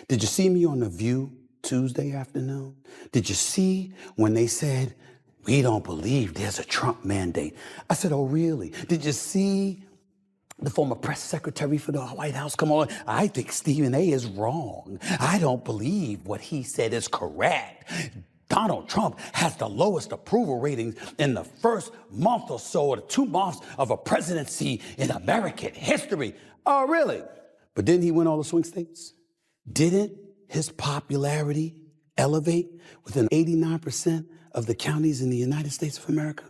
Did you see me on The View Tuesday afternoon? Did you see when they said, we don't believe there's a Trump mandate? I said, oh, really? Did you see the former press secretary for the White House come on? I think Stephen A. is wrong. I don't believe what he said is correct. Donald Trump has the lowest approval ratings in the first month or so, or the 2 months of a presidency in American history. Oh, really? But didn't he win all the swing states? Didn't his popularity elevate within 89% of the counties in the United States of America?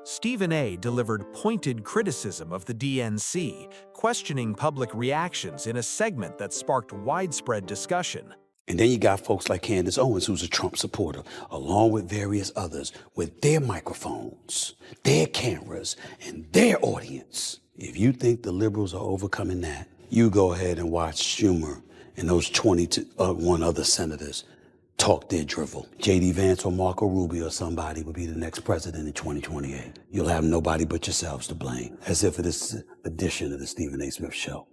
Stephen A. delivered pointed criticism of the DNC, questioning public reactions in a segment that sparked widespread discussion. And then you got folks like Candace Owens, who's a Trump supporter, along with various others, with their microphones, their cameras, and their audience. If you think the liberals are overcoming that, you go ahead and watch Schumer and those 21 other senators talk their drivel. J.D. Vance or Marco Rubio or somebody will be the next president in 2028. You'll have nobody but yourselves to blame, as if it is edition of the Stephen A. Smith Show.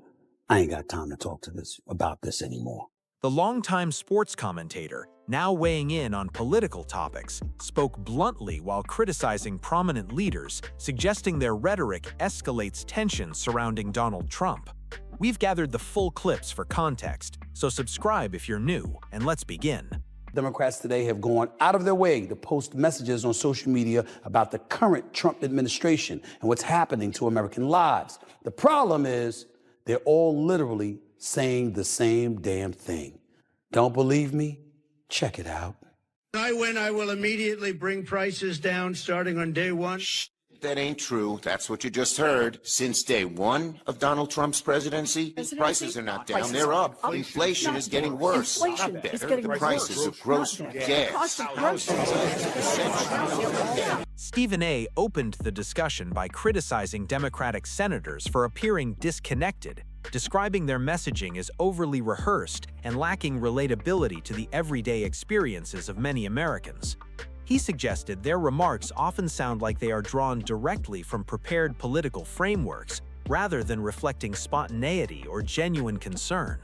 I ain't got time to talk about this anymore. The longtime sports commentator, now weighing in on political topics, spoke bluntly while criticizing prominent leaders, suggesting their rhetoric escalates tensions surrounding Donald Trump. We've gathered the full clips for context, so subscribe if you're new, and let's begin. Democrats today have gone out of their way to post messages on social media about the current Trump administration and what's happening to American lives. The problem is they're all literally saying the same damn thing. Don't believe me? Check it out. When I win, I will immediately bring prices down starting on day one. Shh, that ain't true. That's what you just heard. Since day one of Donald Trump's presidency, prices are not down, they're up. Inflation is getting worse. Not better. The prices of grocery, gas, Stephen A. opened the discussion by criticizing Democratic senators for appearing disconnected, describing their messaging as overly rehearsed and lacking relatability to the everyday experiences of many Americans. He suggested their remarks often sound like they are drawn directly from prepared political frameworks, rather than reflecting spontaneity or genuine concern.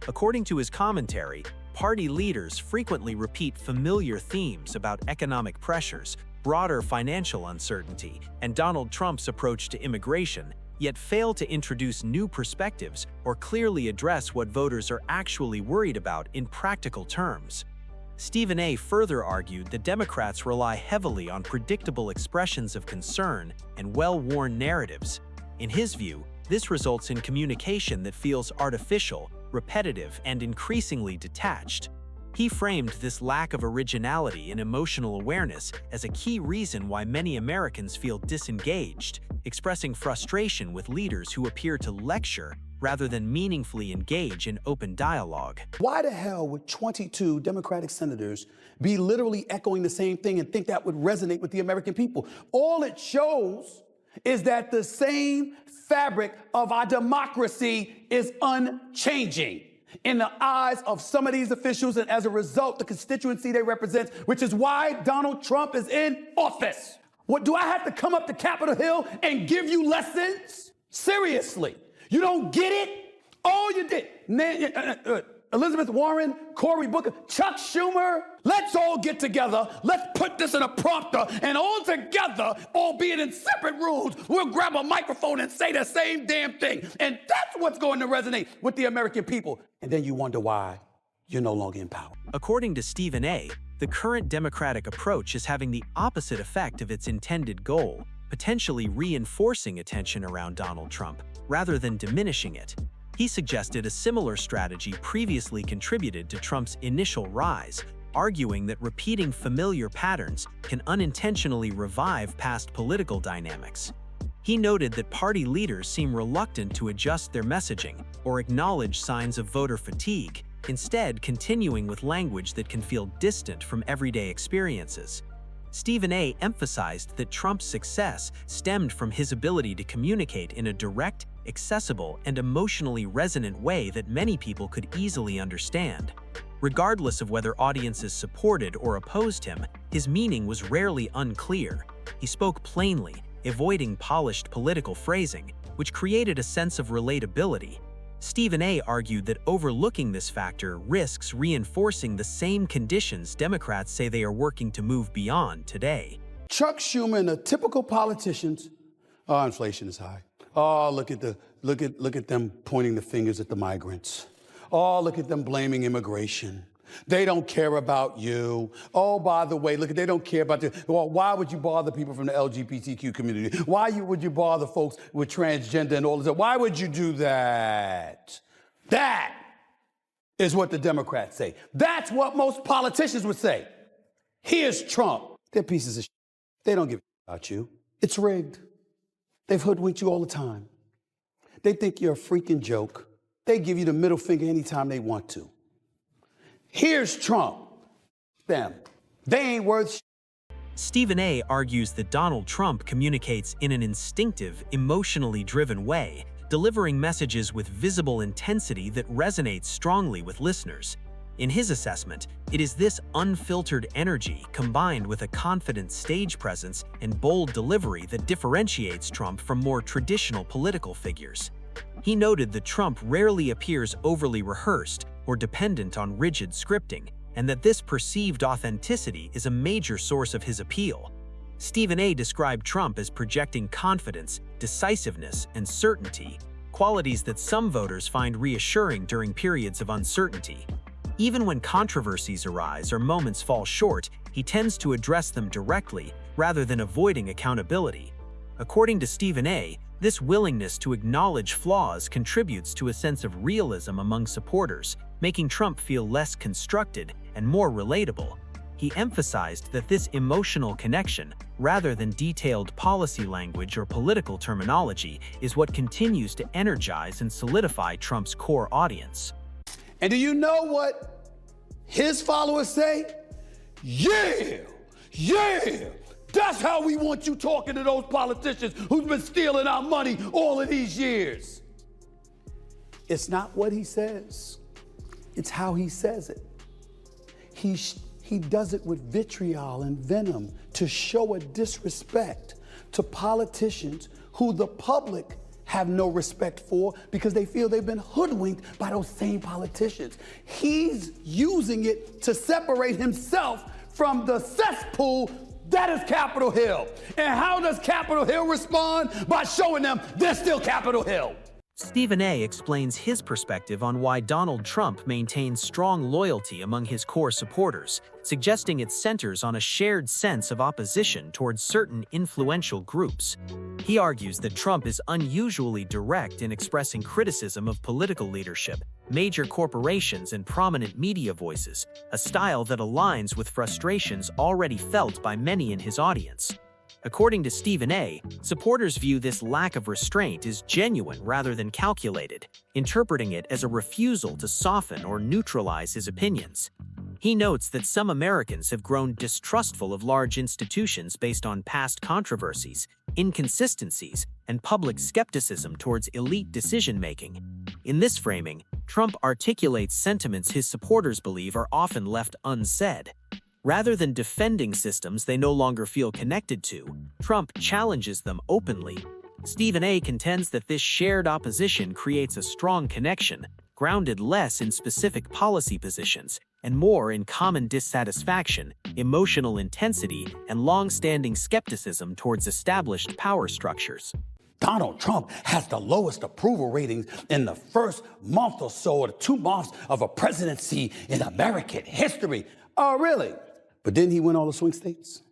According to his commentary, party leaders frequently repeat familiar themes about economic pressures, broader financial uncertainty, and Donald Trump's approach to immigration, yet fail to introduce new perspectives or clearly address what voters are actually worried about in practical terms. Stephen A. further argued that Democrats rely heavily on predictable expressions of concern and well-worn narratives. In his view, this results in communication that feels artificial, repetitive, and increasingly detached. He framed this lack of originality and emotional awareness as a key reason why many Americans feel disengaged, expressing frustration with leaders who appear to lecture rather than meaningfully engage in open dialogue. Why the hell would 22 Democratic senators be literally echoing the same thing and think that would resonate with the American people? All it shows is that the same fabric of our democracy is unchanging in the eyes of some of these officials, and as a result, the constituency they represent, which is why Donald Trump is in office. What, do I have to come up to Capitol Hill and give you lessons? Seriously, you don't get it? All you did, Elizabeth Warren, Cory Booker, Chuck Schumer, let's all get together, let's put this in a prompter, and all together, albeit in separate rooms, we'll grab a microphone and say the same damn thing. And that's what's going to resonate with the American people. And then you wonder why you're no longer in power. According to Stephen A., the current Democratic approach is having the opposite effect of its intended goal, potentially reinforcing attention around Donald Trump, rather than diminishing it. He suggested a similar strategy previously contributed to Trump's initial rise, arguing that repeating familiar patterns can unintentionally revive past political dynamics. He noted that party leaders seem reluctant to adjust their messaging or acknowledge signs of voter fatigue, instead continuing with language that can feel distant from everyday experiences. Stephen A. emphasized that Trump's success stemmed from his ability to communicate in a direct, accessible, and emotionally resonant way that many people could easily understand. Regardless of whether audiences supported or opposed him, his meaning was rarely unclear. He spoke plainly, avoiding polished political phrasing, which created a sense of relatability. Stephen A. argued that overlooking this factor risks reinforcing the same conditions Democrats say they are working to move beyond today. Chuck Schumer and the typical politicians, oh, inflation is high. Oh, look at them pointing the fingers at the migrants. Oh, look at them blaming immigration. They don't care about you. Oh, by the way, look, they don't care about you. Well, why would you bother people from the LGBTQ community? Would you bother folks with transgender and all this? Why would you do that? That is what the Democrats say. That's what most politicians would say. Here's Trump. They're pieces of shit. They don't give a shit about you. It's rigged. They've hoodwinked you all the time. They think you're a freaking joke. They give you the middle finger anytime they want to. Here's Trump. Them. They ain't worth shit. Stephen A. argues that Donald Trump communicates in an instinctive, emotionally driven way, delivering messages with visible intensity that resonates strongly with listeners. In his assessment, it is this unfiltered energy combined with a confident stage presence and bold delivery that differentiates Trump from more traditional political figures. He noted that Trump rarely appears overly rehearsed or dependent on rigid scripting, and that this perceived authenticity is a major source of his appeal. Stephen A. described Trump as projecting confidence, decisiveness, and certainty, qualities that some voters find reassuring during periods of uncertainty. Even when controversies arise or moments fall short, he tends to address them directly rather than avoiding accountability. According to Stephen A., this willingness to acknowledge flaws contributes to a sense of realism among supporters, making Trump feel less constructed and more relatable. He emphasized that this emotional connection, rather than detailed policy language or political terminology, is what continues to energize and solidify Trump's core audience. And do you know what his followers say? Yeah, yeah. That's how we want you talking to those politicians who've been stealing our money all of these years. It's not what he says. It's how he says it. He does it with vitriol and venom to show a disrespect to politicians who the public have no respect for because they feel they've been hoodwinked by those same politicians. He's using it to separate himself from the cesspool that is Capitol Hill. And how does Capitol Hill respond? By showing them they're still Capitol Hill. Stephen A. explains his perspective on why Donald Trump maintains strong loyalty among his core supporters, suggesting it centers on a shared sense of opposition towards certain influential groups. He argues that Trump is unusually direct in expressing criticism of political leadership, major corporations, and prominent media voices, a style that aligns with frustrations already felt by many in his audience. According to Stephen A., supporters view this lack of restraint as genuine rather than calculated, interpreting it as a refusal to soften or neutralize his opinions. He notes that some Americans have grown distrustful of large institutions based on past controversies, inconsistencies, and public skepticism towards elite decision-making. In this framing, Trump articulates sentiments his supporters believe are often left unsaid. Rather than defending systems they no longer feel connected to, Trump challenges them openly. Stephen A. contends that this shared opposition creates a strong connection, grounded less in specific policy positions and more in common dissatisfaction, emotional intensity, and long-standing skepticism towards established power structures. Donald Trump has the lowest approval ratings in the first month or so, or the 2 months of a presidency in American history. Oh, really? But didn't he win all the swing states?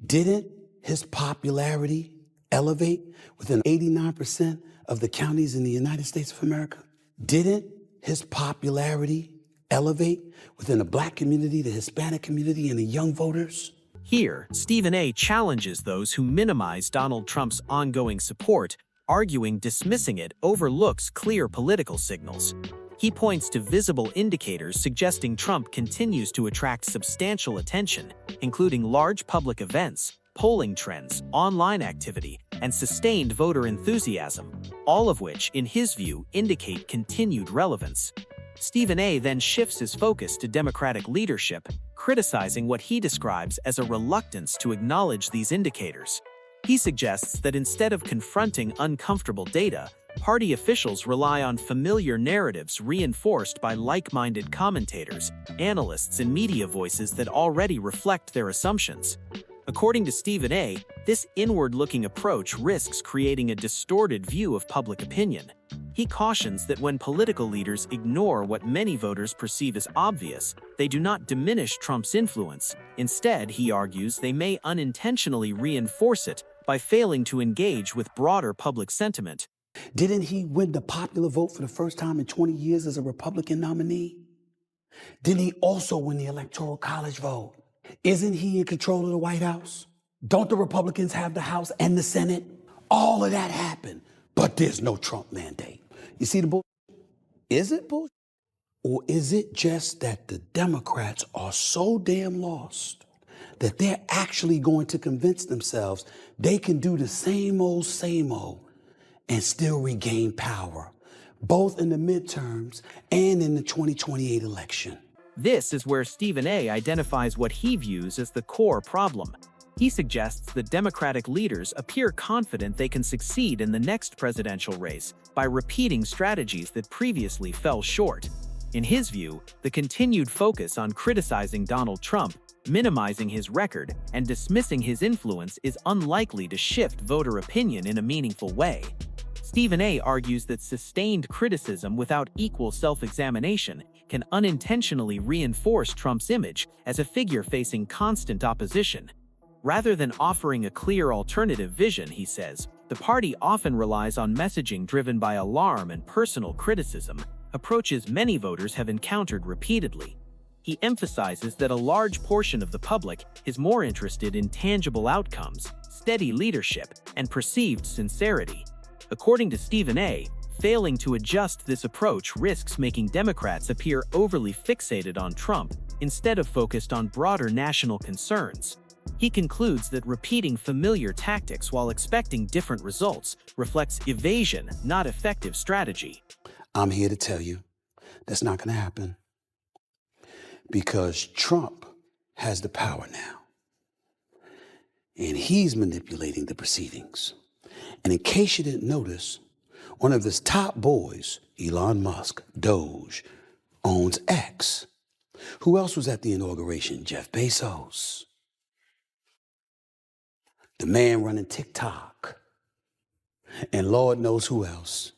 Didn't his popularity elevate within 89% of the counties in the United States of America? Didn't his popularity elevate within the Black community, the Hispanic community, and the young voters? Here, Stephen A. challenges those who minimize Donald Trump's ongoing support, arguing dismissing it overlooks clear political signals. He points to visible indicators suggesting Trump continues to attract substantial attention, including large public events, polling trends, online activity, and sustained voter enthusiasm, all of which, in his view, indicate continued relevance. Stephen A. then shifts his focus to Democratic leadership, criticizing what he describes as a reluctance to acknowledge these indicators. He suggests that instead of confronting uncomfortable data, Party officials rely on familiar narratives reinforced by like-minded commentators, analysts, and media voices that already reflect their assumptions. According to Stephen A., this inward-looking approach risks creating a distorted view of public opinion. He cautions that when political leaders ignore what many voters perceive as obvious, they do not diminish Trump's influence. Instead, he argues they may unintentionally reinforce it by failing to engage with broader public sentiment. Didn't he win the popular vote for the first time in 20 years as a Republican nominee? Didn't he also win the Electoral College vote? Isn't he in control of the White House? Don't the Republicans have the House and the Senate? All of that happened, but there's no Trump mandate. You see the bull? Is it bull? Or is it just that the Democrats are so damn lost that they're actually going to convince themselves they can do the same old and still regain power, both in the midterms and in the 2028 election? This is where Stephen A. identifies what he views as the core problem. He suggests that Democratic leaders appear confident they can succeed in the next presidential race by repeating strategies that previously fell short. In his view, the continued focus on criticizing Donald Trump, minimizing his record, and dismissing his influence is unlikely to shift voter opinion in a meaningful way. Stephen A. argues that sustained criticism without equal self-examination can unintentionally reinforce Trump's image as a figure facing constant opposition. Rather than offering a clear alternative vision, he says, the party often relies on messaging driven by alarm and personal criticism, approaches many voters have encountered repeatedly. He emphasizes that a large portion of the public is more interested in tangible outcomes, steady leadership, and perceived sincerity. According to Stephen A., failing to adjust this approach risks making Democrats appear overly fixated on Trump instead of focused on broader national concerns. He concludes that repeating familiar tactics while expecting different results reflects evasion, not effective strategy. I'm here to tell you that's not going to happen because Trump has the power now, and he's manipulating the proceedings. And in case you didn't notice, one of his top boys, Elon Musk, Doge, owns X. Who else was at the inauguration? Jeff Bezos. The man running TikTok. And Lord knows who else.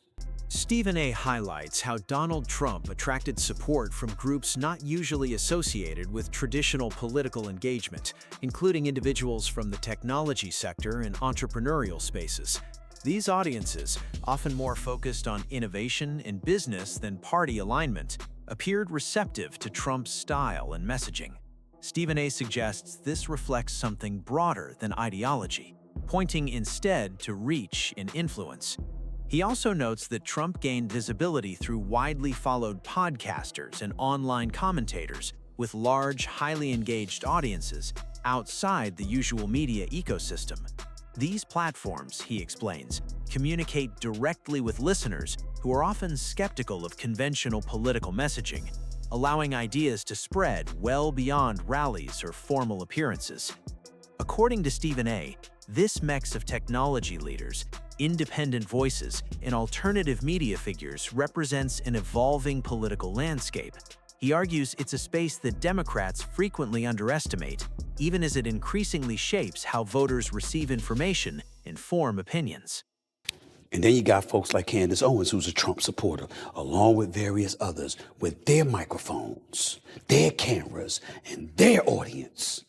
Stephen A. highlights how Donald Trump attracted support from groups not usually associated with traditional political engagement, including individuals from the technology sector and entrepreneurial spaces. These audiences, often more focused on innovation and business than party alignment, appeared receptive to Trump's style and messaging. Stephen A. suggests this reflects something broader than ideology, pointing instead to reach and influence. He also notes that Trump gained visibility through widely followed podcasters and online commentators with large, highly engaged audiences outside the usual media ecosystem. These platforms, he explains, communicate directly with listeners who are often skeptical of conventional political messaging, allowing ideas to spread well beyond rallies or formal appearances. According to Stephen A., this mix of technology leaders, independent voices, and alternative media figures represents an evolving political landscape. He argues it's a space that Democrats frequently underestimate, even as it increasingly shapes how voters receive information and form opinions. And then you got folks like Candace Owens, who's a Trump supporter, along with various others with their microphones, their cameras, and their audience.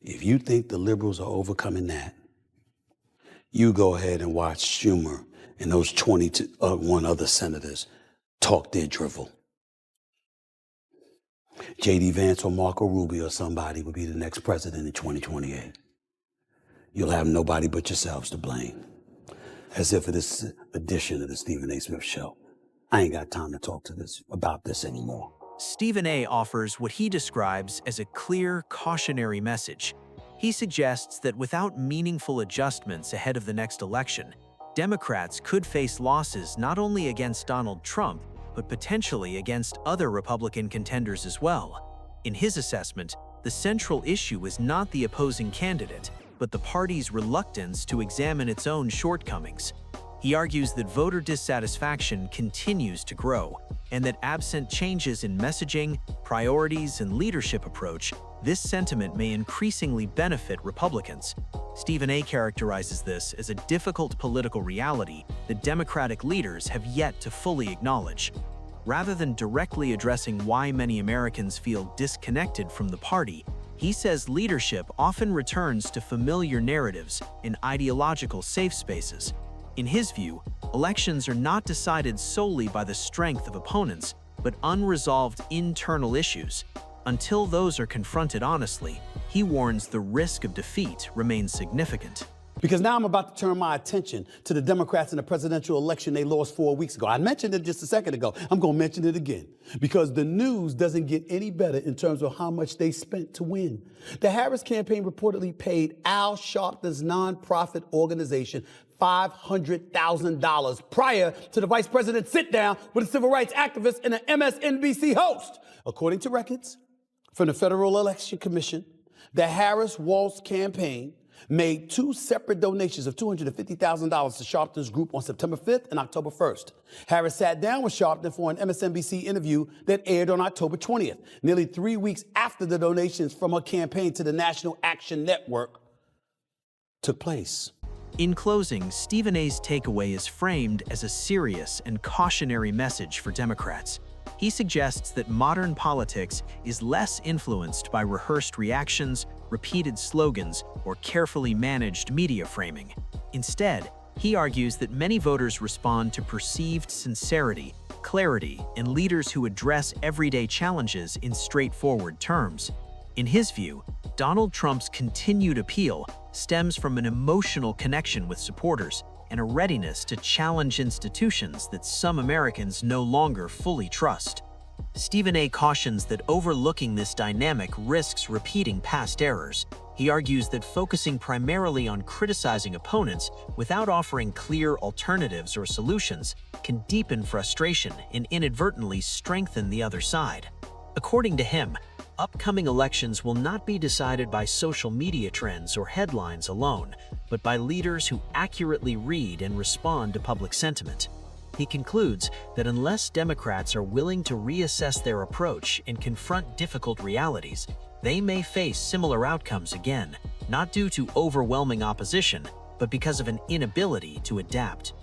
If you think the liberals are overcoming that, you go ahead and watch Schumer and those 21 other senators talk their drivel. J.D. Vance or Marco Rubio or somebody will be the next president in 2028. You'll have nobody but yourselves to blame. As if for this edition of the Stephen A. Smith Show. I ain't got time to talk about this anymore. Stephen A. offers what he describes as a clear, cautionary message. He suggests that without meaningful adjustments ahead of the next election, Democrats could face losses not only against Donald Trump, but potentially against other Republican contenders as well. In his assessment, the central issue is not the opposing candidate, but the party's reluctance to examine its own shortcomings. He argues that voter dissatisfaction continues to grow, and that absent changes in messaging, priorities, and leadership approach, this sentiment may increasingly benefit Republicans. Stephen A. characterizes this as a difficult political reality that Democratic leaders have yet to fully acknowledge. Rather than directly addressing why many Americans feel disconnected from the party, he says leadership often returns to familiar narratives in ideological safe spaces. In his view, elections are not decided solely by the strength of opponents, but unresolved internal issues. Until those are confronted honestly, he warns the risk of defeat remains significant. Because now I'm about to turn my attention to the Democrats in the presidential election they lost 4 weeks ago. I mentioned it just a second ago. I'm going to mention it again because the news doesn't get any better in terms of how much they spent to win. The Harris campaign reportedly paid Al Sharpton's nonprofit organization $500,000 prior to the vice president's sit-down with a civil rights activist and an MSNBC host. According to records from the Federal Election Commission, the Harris-Walz campaign made 2 separate donations of $250,000 to Sharpton's group on September 5th and October 1st. Harris sat down with Sharpton for an MSNBC interview that aired on October 20th, nearly 3 weeks after the donations from her campaign to the National Action Network took place. In closing, Stephen A.'s takeaway is framed as a serious and cautionary message for Democrats. He suggests that modern politics is less influenced by rehearsed reactions, repeated slogans, or carefully managed media framing. Instead, he argues that many voters respond to perceived sincerity, clarity, and leaders who address everyday challenges in straightforward terms. In his view, Donald Trump's continued appeal stems from an emotional connection with supporters and a readiness to challenge institutions that some Americans no longer fully trust. Stephen A. cautions that overlooking this dynamic risks repeating past errors. He argues that focusing primarily on criticizing opponents without offering clear alternatives or solutions can deepen frustration and inadvertently strengthen the other side. According to him, upcoming elections will not be decided by social media trends or headlines alone, but by leaders who accurately read and respond to public sentiment. He concludes that unless Democrats are willing to reassess their approach and confront difficult realities, they may face similar outcomes again, not due to overwhelming opposition, but because of an inability to adapt.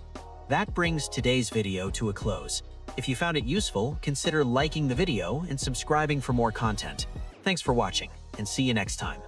That brings today's video to a close. If you found it useful, consider liking the video and subscribing for more content. Thanks for watching, and see you next time.